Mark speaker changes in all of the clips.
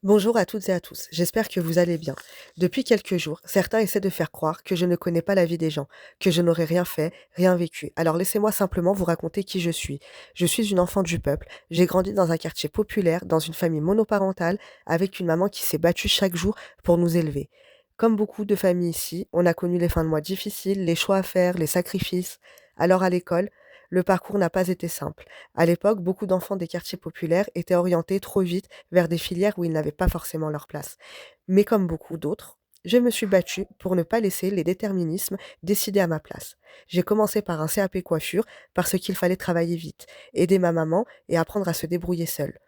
Speaker 1: Bonjour à toutes et à tous, j'espère que vous allez bien. Depuis quelques jours, certains essaient de faire croire que je ne connais pas la vie des gens, que je n'aurais rien fait, rien vécu. Alors laissez-moi simplement vous raconter qui je suis. Je suis une enfant du peuple, j'ai grandi dans un quartier populaire, dans une famille monoparentale, avec une maman qui s'est battue chaque jour pour nous élever. Comme beaucoup de familles ici, on a connu les fins de mois difficiles, les choix à faire, les sacrifices. Alors à l'école, le parcours n'a pas été simple. À l'époque, beaucoup d'enfants des quartiers populaires étaient orientés trop vite vers des filières où ils n'avaient pas forcément leur place. Mais comme beaucoup d'autres, je me suis battue pour ne pas laisser les déterminismes décider à ma place. J'ai commencé par un CAP coiffure parce qu'il fallait travailler vite, aider ma maman et apprendre à se débrouiller seule.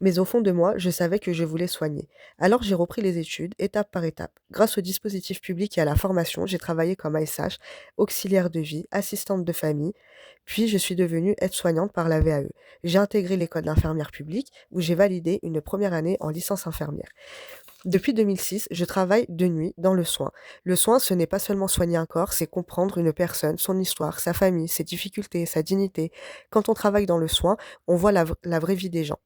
Speaker 1: Mais au fond de moi, je savais que je voulais soigner. Alors j'ai repris les études, étape par étape. Grâce au dispositif public et à la formation, j'ai travaillé comme ASH, auxiliaire de vie, assistante de famille, puis je suis devenue aide-soignante par la VAE. J'ai intégré l'école d'infirmière publique où j'ai validé une première année en licence infirmière. Depuis 2006, je travaille de nuit dans le soin. Le soin, ce n'est pas seulement soigner un corps, c'est comprendre une personne, son histoire, sa famille, ses difficultés, sa dignité. Quand on travaille dans le soin, on voit la vraie vie des gens.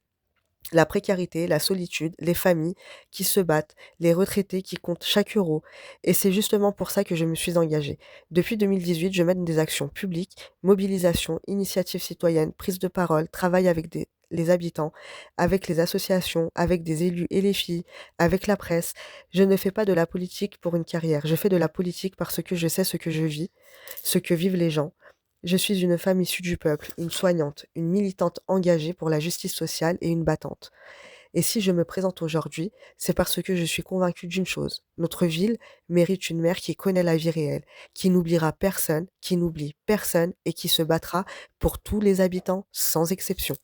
Speaker 1: La précarité, la solitude, les familles qui se battent, les retraités qui comptent chaque euro. Et c'est justement pour ça que je me suis engagée. Depuis 2018, je mène des actions publiques, mobilisation, initiatives citoyennes, prise de parole, travail avec les habitants, avec les associations, avec des élus et les filles, avec la presse. Je ne fais pas de la politique pour une carrière, je fais de la politique parce que je sais ce que je vis, ce que vivent les gens. Je suis une femme issue du peuple, une soignante, une militante engagée pour la justice sociale et une battante. Et si je me présente aujourd'hui, c'est parce que je suis convaincue d'une chose. Notre ville mérite une maire qui connaît la vie réelle, qui n'oubliera personne, qui n'oublie personne et qui se battra pour tous les habitants sans exception.